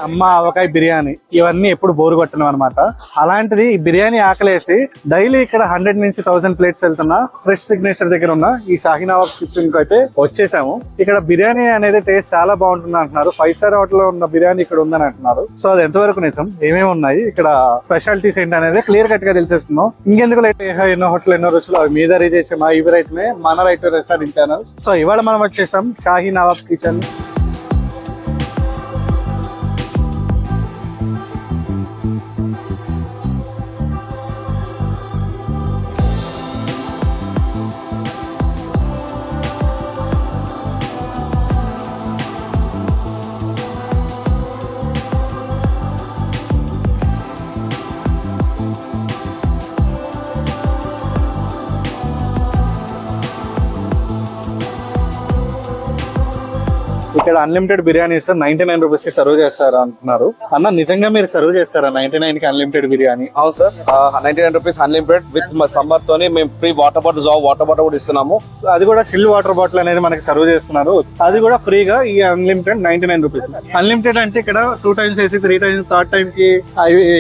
అమ్మ ఆవకాయ బిర్యానీ ఇవన్నీ ఎప్పుడు బోరు కొట్టడం అనమాట. అలాంటిది ఈ బిర్యానీ ఆకలేసి డైలీ ఇక్కడ 100 నుంచి 1000 ప్లేట్స్ వెళ్తున్నా ఫ్రెష్ సిగ్నేచర్ దగ్గర ఉన్న ఈ షాహీ నవాబ్స్ కిచెన్ కి అయితే వచ్చేసాము. ఇక్కడ బిర్యానీ అనేది టేస్ట్ చాలా బాగుంటుంది అంటున్నారు. 5 స్టార్ హోటల్ లో ఉన్న బిర్యానీ ఇక్కడ ఉందని అంటున్నారు. సో అది ఎంతవరకు నిజం, ఏమేమి ఉన్నాయి ఇక్కడ స్పెషాలిటీస్ ఏంటి అనేది క్లియర్ కట్ గా తెలిసేస్తున్నాం. ఇంకెందుకు లైట్ ఎన్నో హోటల్ ఎన్నో రుచులు అవి మీద రీచ్ చేసే మా ఇవి రైట్ నే మన రైట్ రెస్టారెంట్ ఛానల్. సో ఇవాళ మనం వచ్చేసాం షాహీ నవాబ్ కిచెన్. ఇక్కడ అన్లిమిటెడ్ బిర్యానీస్ 99 రూపీస్ కి సర్వ్ చేస్తారు అంటున్నారు. అన్న నిజంగా మీరు సర్వ్ చేస్తారా 99 కి అన్లిమిటెడ్ బిర్యానీ? అవును sir, 99 rupees unlimited with summer తోని మేము free water bottle water bottle కూడా ఇస్తున్నాము. అది కూడా చిల్ వాటర్ బాటిల్ అనేది మనకి సర్వ్ చేస్తున్నారు. అది కూడా ఫ్రీగా ఈ అన్లిమిటెడ్ 99 రూపీస్. అన్లిమిటెడ్ అంటే ఇక్కడ 2 టైమ్స్ వేసి 3 టైమ్స్ థర్డ్ టైం కి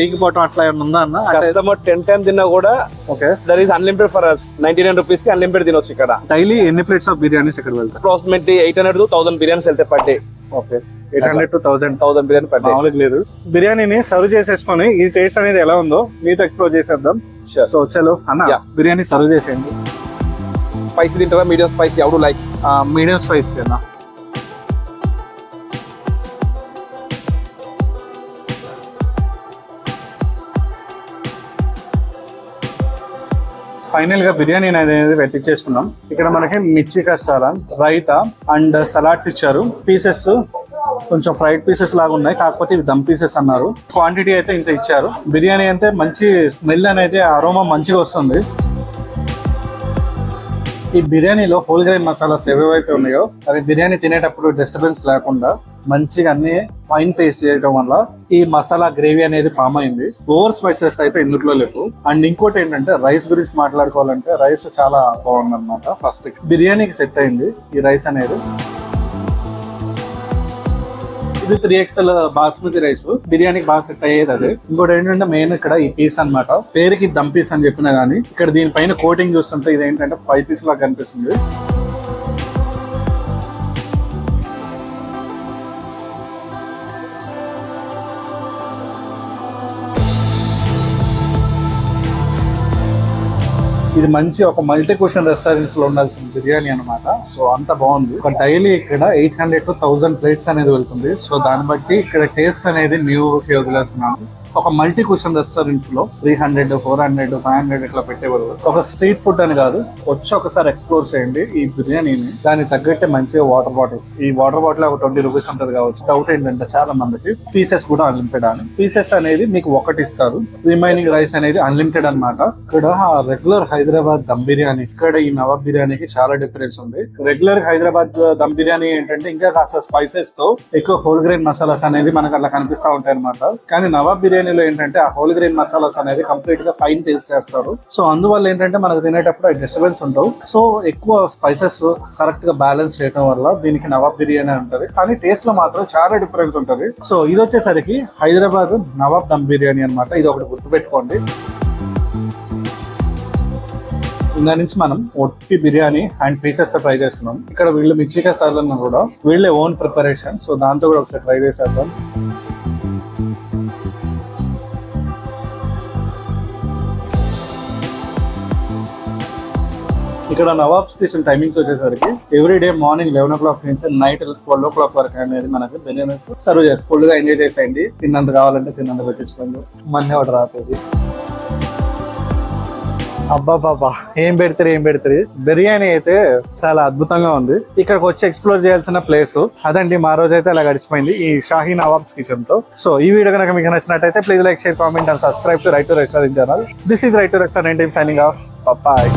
ఎగిపోవటం అట్లా ఏమన్నా ఉందా అన్న? కస్టమర్ 10 టైమ్ తిన్నా కూడా okay there is unlimited for us. 99 rupees కి అన్లిమిటెడ్ తినొచ్చు. ఇక్కడ డైలీ ఎన్ని ప్లేట్స్ ఆఫ్ బిర్యానీస్ ఇక్కడ వెళ్తాయి? అప్రాక్సిమేట్లీ 800 to 1000 బిర్యానీస్ వెళ్తాయి per day. Okay, 800 to 1000 biryani per day. మామూలుగా లేదు. బిర్యానీని సర్వ్ చేసేసుకొని ఈ టేస్ట్ అనేది ఎలా ఉందో మీతో ఎక్స్ప్లోర్ చేసేద్దాం. సో చలో అన్న బిర్యానీ సర్వ్ చేసేయండి. స్పైసీ తింటారా మీడియం స్పైసీ? ఎవరు లైక్ మీడియం స్పైసీ అన్న. ఫైనల్ గా బిర్యానీ అనేది పెట్టించేసుకున్నాం. ఇక్కడ మనకి మిర్చి కసాలా, రైతా అండ్ సలాడ్స్ ఇచ్చారు. పీసెస్ కొంచెం ఫ్రైడ్ పీసెస్ లాగా ఉన్నాయి, కాకపోతే ఇవి దమ్ పీసెస్ అన్నారు. క్వాంటిటీ అయితే ఇంత ఇచ్చారు. బిర్యానీ అయితే మంచి స్మెల్ అనేది అరోమా మంచిగా వస్తుంది. ఈ బిర్యానీలో హోల్ గ్రైన్ మసాలాస్ ఏవైతే ఉన్నాయో అవి బిర్యానీ తినేటప్పుడు డిస్టర్బెన్స్ లేకుండా మంచిగా అన్ని ఫైన్ పేస్ట్ చేయడం వల్ల ఈ మసాలా గ్రేవీ అనేది ఫామ్ అయింది. ఓవర్ స్పైసెస్ అయితే ఇందులో లేవు. అండ్ ఇంకోటి ఏంటంటే రైస్ గురించి మాట్లాడుకోవాలంటే రైస్ చాలా బాగుంది అనమాట. ఫస్ట్ బిర్యానీకి సెట్ అయింది ఈ రైస్ అనేది. ఇది 3XL బాస్మతి రైస్, బిర్యానీకి బాగా సెట్ అయ్యేది అది. ఇంకోటి ఏంటంటే మెయిన్ ఇక్కడ ఈ పీస్ అన్నమాట. పేరుకి దమ్ పీస్ అని చెప్పినా గానీ ఇక్కడ దీనిపైన కోటింగ్ చూస్తుంటే ఇది ఏంటంటే 5 పీస్ లాగా కనిపిస్తుంది. ఇది మంచి ఒక మల్టీ క్వశ్చన్ రెస్టారెంట్స్ లో ఉండాల్సిన బిర్యానీ అనమాట. సో అంత బాగుంది. ఒక డైలీ ఇక్కడ 800 to 1000 ప్లేట్స్ అనేది వెళ్తుంది. సో దాన్ని బట్టి ఇక్కడ టేస్ట్ అనేది న్యూ వదిలేస్తున్నాను. ఒక మల్టీ క్వశ్చన్ రెస్టారెంట్స్ లో 300, 400, 500 ఇట్లా పెట్టేవారు. ఒక స్ట్రీట్ ఫుడ్ అని కాదు, వచ్చి ఒకసారి ఎక్స్ప్లోర్ చేయండి ఈ బిర్యానీని. దానికి తగ్గట్టే మంచిగా వాటర్ బాటిల్స్. ఈ వాటర్ బాటిల్ ఒక 20 రూపీస్ ఉంటుంది కావచ్చు. డౌట్ ఏంటంటే చాలా మందికి పీసెస్ కూడా అన్లిమిటెడ్ అని. పీసెస్ అనేది మీకు ఒకటి ఇస్తారు, రిమైనింగ్ రైస్ అనేది అన్లిమిటెడ్ అనమాట. ఇక్కడ రెగ్యులర్ హైదరాబాద్ దమ్ బిర్యానీ, ఇక్కడ ఈ నవాబ్ బిర్యానీకి చాలా డిఫరెన్స్ ఉంది. రెగ్యులర్ హైదరాబాద్ దమ్ బిర్యానీ ఏంటంటే ఇంకా కాస్త స్పైసెస్ తో ఎక్కువ హోల్ గ్రెయిన్ మసాలాస్ అనేది మనకు అలా కనిపిస్తా ఉంటాయి అనమాట. కానీ నవాబ్ బిర్యానీలో ఏంటంటే ఆ హోల్ గ్రెయిన్ మసాలాస్ అనేది కంప్లీట్ గా ఫైన్ పేస్ట్ చేస్తారు. సో అందువల్ల ఏంటంటే మనకు తినేటప్పుడు డిస్టర్బెన్స్ ఉండవు. సో ఎక్కువ స్పైసెస్ కరెక్ట్ గా బ్యాలెన్స్ చేయడం వల్ల దీనికి నవాబ్ బిర్యానీ ఉంటుంది. కానీ టేస్ట్ లో మాత్రం చాలా డిఫరెన్స్ ఉంటుంది. సో ఇది వచ్చేసరికి హైదరాబాద్ నవాబ్ దమ్ బిర్యానీ అనమాట. ఇది ఒకటి గుర్తుపెట్టుకోండి. దాని నుంచి మనం ఒట్టి బిర్యానీ అండ్ పీసెస్ తో ట్రై చేస్తున్నాం. ఇక్కడ వీళ్ళు మిర్చి కసాలను కూడా వీళ్ళే ఓన్ ప్రిపరేషన్. సో దాంతో కూడా ఒకసారి ట్రై చేసేద్దాం. ఇక్కడ నవాబ్స్ కిచెన్ టైమింగ్స్ వచ్చేసరికి ఎవ్రీ డే మార్నింగ్ 11 o'clock నుంచి నైట్ 12 o'clock వరకు అనేది మనకి బిర్యానీస్ సర్వ్ చేసి ఫుల్ గా ఎంజాయ్ చేసేయండి. తిన్నంత కావాలంటే తిన్నంత పెట్టించుకోండి. Money order రాతుంది. అబ్బా బాబా ఏం పెడతారు. బిర్యానీ అయితే చాలా అద్భుతంగా ఉంది. ఇక్కడికి వచ్చి ఎక్స్ప్లోర్ చేయాల్సిన ప్లేస్ అదండి. మా రోజు అయితే అలా గడిచిపోయింది ఈ షాహీ నవాబ్స్ కిచెన్ తో. సో ఈ వీడియో కనుక మీకు నచ్చినట్టయితే please like, share, comment and subscribe to right to restaurant channel. This is right to restaurant signing off. Bye.